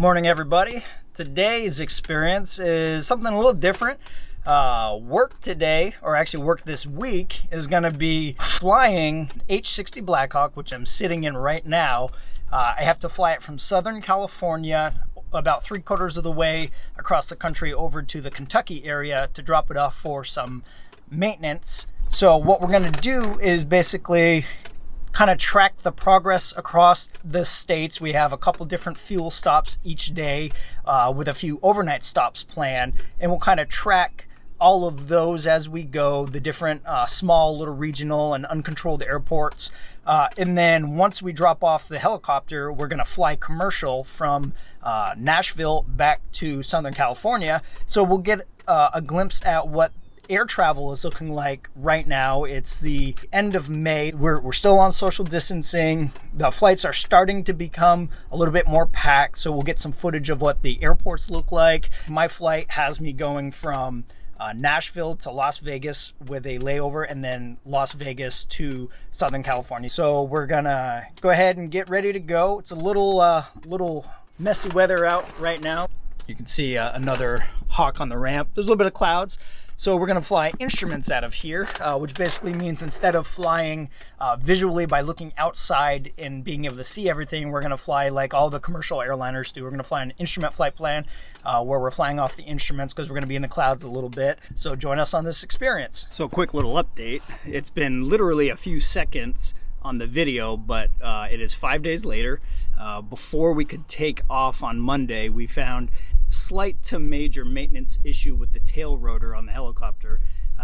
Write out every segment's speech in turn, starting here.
Morning, everybody. Today's experience is something a little different. Work today, or actually work this week, is going to be flying UH-60 Blackhawk, which I'm sitting in right now. I have to fly it from Southern California about 3/4 of the way across the country over to the Kentucky area to drop it off for some maintenance. So what we're going to do is basically kind of track the progress across the states. We have a couple different fuel stops each day with a few overnight stops planned, and we'll kind of track all of those as we go, the different small little regional and uncontrolled airports. And then once we drop off the helicopter, we're going to fly commercial from Nashville back to Southern California. So we'll get a glimpse at what air travel is looking like right now. It's the end of May. We're still on social distancing. The flights are starting to become a little bit more packed, so we'll get some footage of what the airports look like. My flight has me going from Nashville to Las Vegas with a layover, and then Las Vegas to Southern California. So we're gonna go ahead and get ready to go. It's a little messy weather out right now. You can see another hawk on the ramp. There's a little bit of clouds. So we're gonna fly instruments out of here, which basically means instead of flying visually by looking outside and being able to see everything, we're gonna fly like all the commercial airliners do. We're gonna fly an instrument flight plan where we're flying off the instruments because we're gonna be in the clouds a little bit. So join us on this experience. So a quick little update. It's been literally a few seconds on the video, but it is 5 days later. Before we could take off on Monday, we found slight to major maintenance issue with the tail rotor on the helicopter,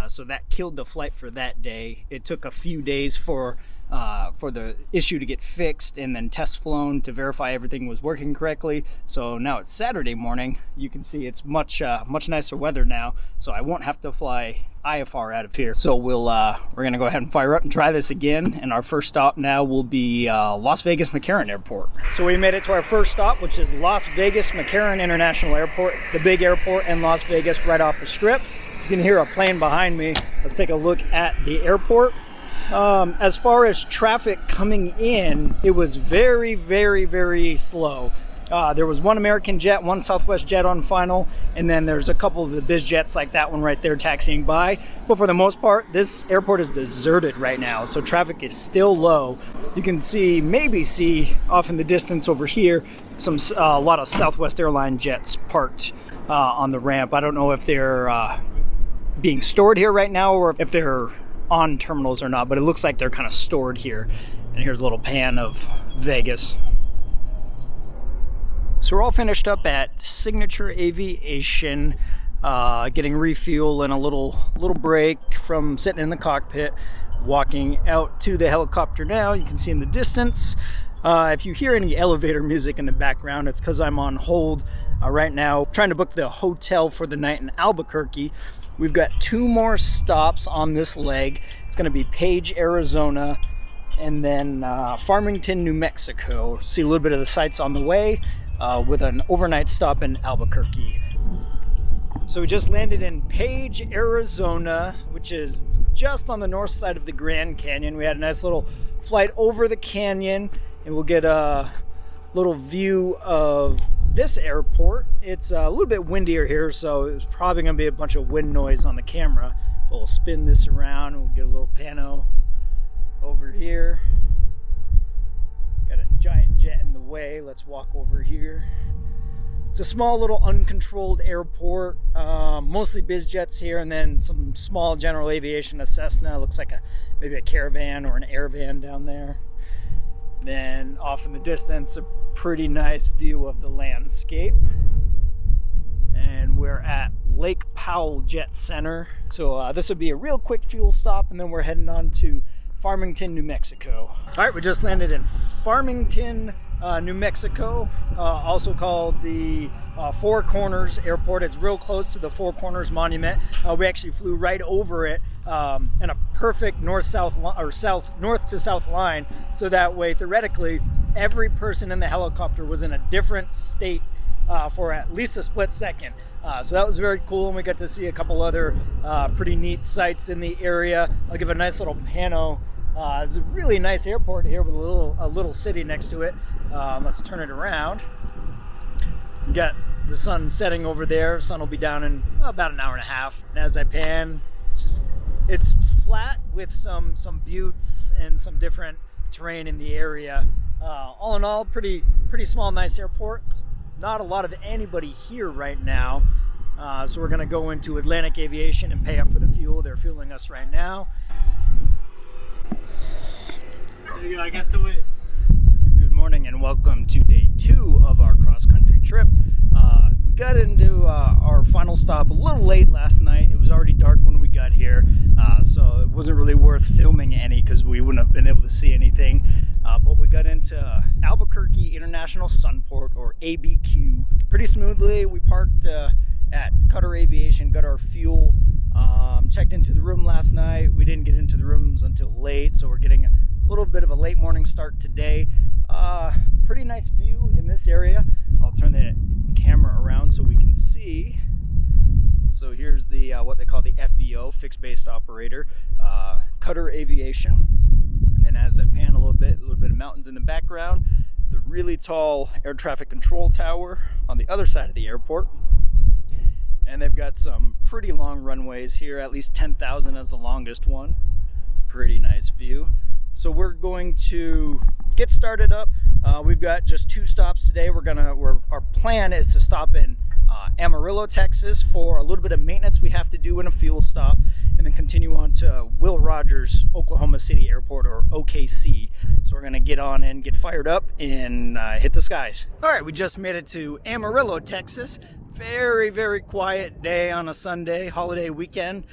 so that killed the flight for that day. It took a few days for the issue to get fixed and then test flown to verify everything was working correctly. So now it's Saturday morning. You can see it's much nicer weather now, so I won't have to fly IFR out of here. So we're gonna go ahead and fire up and try this again, and our first stop now will be Las Vegas McCarran Airport. So we made it to our first stop, which is Las Vegas McCarran International Airport. It's the big airport in Las Vegas right off the strip. You can hear a plane behind me. Let's take a look at the airport. As far as traffic coming in, it was very slow. There was one American jet, one Southwest jet on final, and then there's a couple of the biz jets like that one right there taxiing by. But for the most part, this airport is deserted right now, so traffic is still low. You can maybe see off in the distance over here a lot of Southwest airline jets parked on the ramp. I don't know if they're being stored here right now or if they're on terminals or not, but it looks like they're kind of stored here. And here's a little pan of Vegas. So we're all finished up at Signature Aviation, getting refuel and a little break from sitting in the cockpit, walking out to the helicopter now. You can see in the distance. If you hear any elevator music in the background, it's because I'm on hold right now, trying to book the hotel for the night in Albuquerque. We've got 2 more stops on this leg. It's going to be Page, Arizona, and then Farmington, New Mexico. See a little bit of the sights on the way with an overnight stop in Albuquerque. So we just landed in Page, Arizona, which is just on the north side of the Grand Canyon. We had a nice little flight over the canyon, and we'll get a little view of this airport. It's a little bit windier here, so it's probably going to be a bunch of wind noise on the camera. But we'll spin this around and we'll get a little pano over here. Got a giant jet in the way. Let's walk over here. It's a small little uncontrolled airport, mostly biz jets here, and then some small general aviation, a Cessna. Looks like maybe a Caravan or an Airvan down there. Then off in the distance, a pretty nice view of the landscape. And we're at Lake Powell Jet Center. So this would be a real quick fuel stop, and then we're heading on to Farmington, New Mexico. All right, we just landed in Farmington, New Mexico, also called the Four Corners Airport. It's real close to the Four Corners Monument. We actually flew right over it in a perfect north to south line, so that way theoretically every person in the helicopter was in a different state for at least a split second. So that was very cool, and we got to see a couple other pretty neat sights in the area. I'll give a nice little pano. It's a really nice airport here with a little city next to it. Let's turn it around. got the sun setting over there. Sun will be down in about an hour and a half. And as I pan, it's flat with some buttes and some different terrain in the area. All in all, pretty small, nice airport. Not a lot of anybody here right now. So we're gonna go into Atlantic Aviation and pay up for the fuel. They're fueling us right now. There you go, I guess to wait. Good morning and welcome to day 2 of our cross-country trip. We got into our final stop a little late last night. It was already dark when we got here, so it wasn't really worth filming any because we wouldn't have been able to see anything. But we got into Albuquerque International Sunport, or ABQ, pretty smoothly. We parked at Qatar Aviation, got our fuel, checked into the room last night. We didn't get into the rooms until late, so we're getting a little bit of a late morning start today. Pretty nice view in this area. I'll turn the camera around so we can see. So here's the what they call the FBO, fixed based operator, Qatar Aviation. And then as I pan a little bit of mountains in the background, the really tall air traffic control tower on the other side of the airport. And they've got some pretty long runways here, at least 10,000 as the longest one. Pretty nice view. So we're going to get started up. We've got just 2 stops today. Our plan is to stop in Amarillo, Texas for a little bit of maintenance we have to do in a fuel stop, and then continue on to Will Rogers Oklahoma City Airport, or OKC. So we're gonna get on and get fired up and hit the skies. All right, we just made it to Amarillo, Texas. Very quiet day on a Sunday, holiday weekend.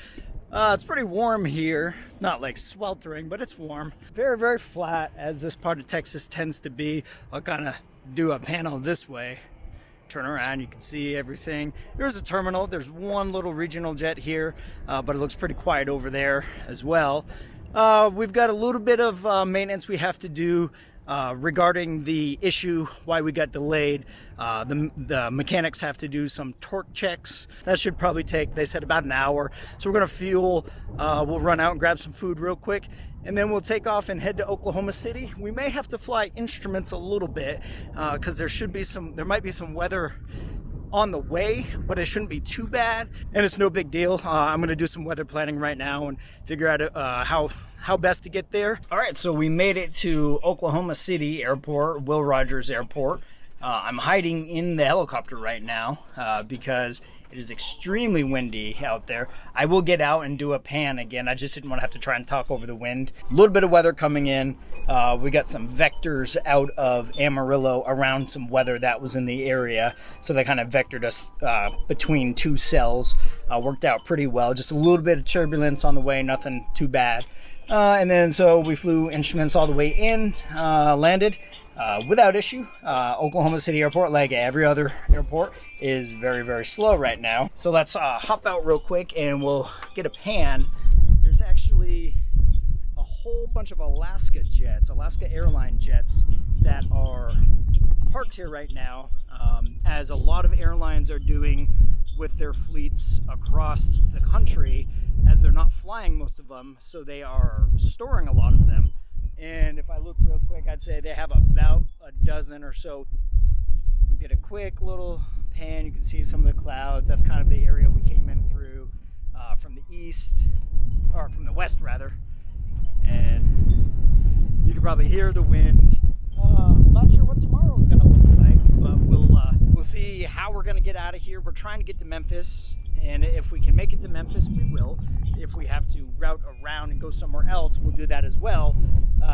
It's pretty warm here. It's not like sweltering, but it's warm. Very flat, as this part of Texas tends to be. I'll kind of do a panel this way. Turn around, you can see everything. There's a terminal. There's one little regional jet here, but it looks pretty quiet over there as well. We've got a little bit of maintenance we have to do regarding the issue why we got delayed. The mechanics have to do some torque checks. That should probably take, they said, about an hour. So we're gonna fuel, we'll run out and grab some food real quick, and then we'll take off and head to Oklahoma City. We may have to fly instruments a little bit because there might be some weather on the way, but it shouldn't be too bad, and it's no big deal. I'm gonna do some weather planning right now and figure out how best to get there. All right, so we made it to Oklahoma City Airport, Will Rogers Airport. I'm hiding in the helicopter right now because it is extremely windy out there. I will get out and do a pan again. I just didn't want to have to try and talk over the wind. A little bit of weather coming in. We got some vectors out of Amarillo around some weather that was in the area. So they kind of vectored us between 2 cells. Worked out pretty well. Just a little bit of turbulence on the way, nothing too bad. And then so we flew instruments all the way in, landed without issue. Oklahoma City Airport, like every other airport, is very slow right now. So let's hop out real quick and we'll get a pan. There's actually a whole bunch of Alaska airline jets that are parked here right now, as a lot of airlines are doing with their fleets across the country, as they're not flying most of them, so they are storing a lot of them. And if I look real quick, I'd say they have about a dozen or so. We'll get a quick little pan. You can see some of the clouds. That's kind of the area we came in through from the east, or from the west rather. And you can probably hear the wind. I'm not sure what tomorrow is going to look like, but we'll see how we're going to get out of here. We're trying to get to Memphis, and if we can make it to Memphis, we will. If we have to route around and go somewhere else, we'll do that as well.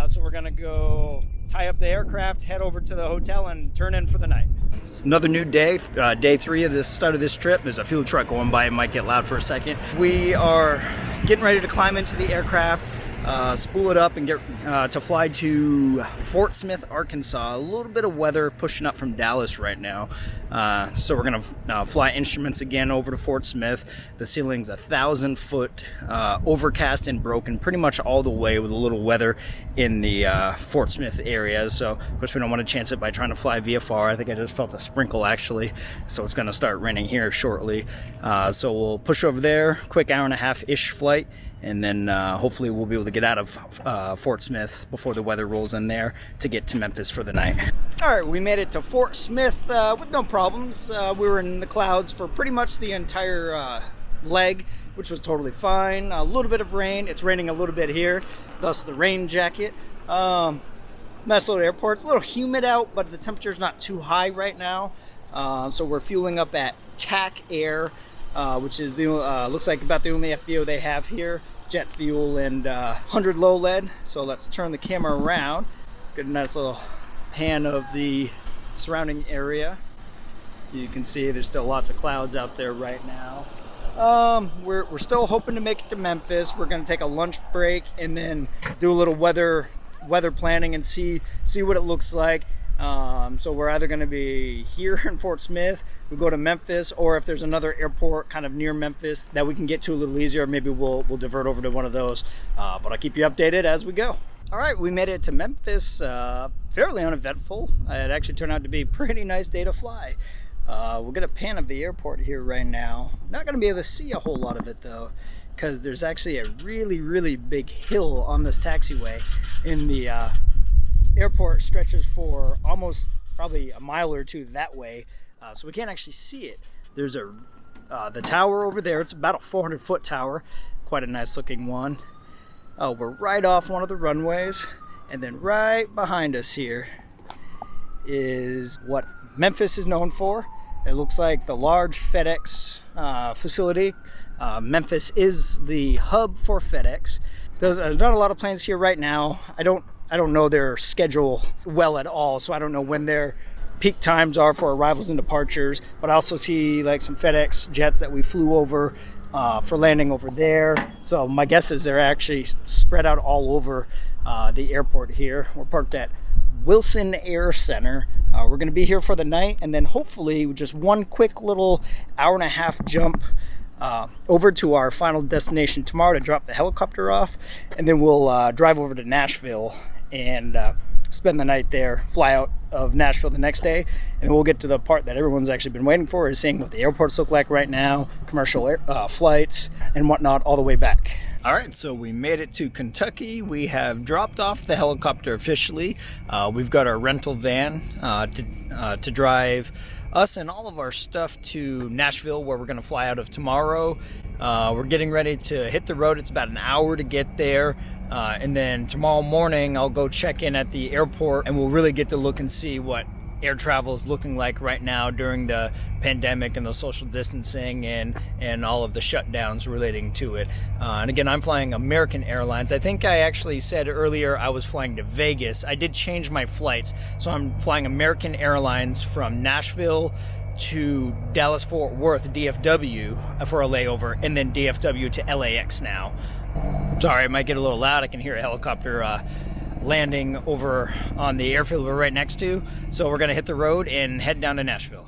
So we're gonna go tie up the aircraft, head over to the hotel, and turn in for the night. It's another new day, day 3 of the start of this trip. There's a fuel truck going by. It might get loud for a second. We are getting ready to climb into the aircraft, spool it up, and get to fly to Fort Smith, Arkansas. A little bit of weather pushing up from Dallas right now. So we're gonna fly instruments again over to Fort Smith. The ceiling's 1,000-foot, overcast and broken pretty much all the way, with a little weather in the Fort Smith area. So of course we don't want to chance it by trying to fly VFR. I think I just felt a sprinkle actually. So it's gonna start raining here shortly. So we'll push over there, quick hour and a half-ish flight, and then hopefully we'll be able to get out of Fort Smith before the weather rolls in there to get to Memphis for the night. All right, we made it to Fort Smith with no problems. We were in the clouds for pretty much the entire leg, which was totally fine. A little bit of rain. It's raining a little bit here, thus the rain jacket. Nice little airport. It's a little humid out, but the temperature's not too high right now. So we're fueling up at TAC Air, which is the looks like about the only FBO they have here. Jet fuel and 100 low lead. So let's turn the camera around. Get a nice little pan of the surrounding area. You can see there's still lots of clouds out there right now. We're still hoping to make it to Memphis. We're going to take a lunch break and then do a little weather planning and see what it looks like. So we're either going to be here in Fort Smith, we go to Memphis, or if there's another airport kind of near Memphis that we can get to a little easier, maybe we'll divert over to one of those. But I'll keep you updated as we go. All right, we made it to Memphis, fairly uneventful. It actually turned out to be a pretty nice day to fly. We'll get a pan of the airport here right now. Not going to be able to see a whole lot of it though, because there's actually a really big hill on this taxiway. In the airport stretches for almost probably a mile or two that way, so we can't actually see it. There's the tower over there. It's about a 400-foot tower, quite a nice looking one. We're right off one of the runways, and then right behind us here is what Memphis is known for. It looks like the large FedEx facility. Memphis is the hub for FedEx. There's not a lot of planes here right now. I don't know their schedule well at all, so I don't know when their peak times are for arrivals and departures, but I also see like some FedEx jets that we flew over for landing over there. So my guess is they're actually spread out all over the airport here. We're parked at Wilson Air Center. We're going to be here for the night, and then hopefully just one quick little hour-and-a-half jump over to our final destination tomorrow to drop the helicopter off, and then we'll drive over to Nashville and spend the night there, fly out of Nashville the next day, and we'll get to the part that everyone's actually been waiting for, is seeing what the airports look like right now, commercial flights and whatnot all the way back. All right, so we made it to Kentucky. We have dropped off the helicopter officially. We've got our rental van to drive us and all of our stuff to Nashville, where we're going to fly out of tomorrow. We're getting ready to hit the road. It's about an hour to get there. And then tomorrow morning, I'll go check in at the airport, and we'll really get to look and see what air travel is looking like right now during the pandemic and the social distancing and all of the shutdowns relating to it. And again, I'm flying American Airlines. I think I actually said earlier I was flying to Vegas. I did change my flights, so I'm flying American Airlines from Nashville to Dallas-Fort Worth, DFW, for a layover, and then DFW to LAX now. Sorry, it might get a little loud. I can hear a helicopter landing over on the airfield we're right next to. So we're going to hit the road and head down to Nashville.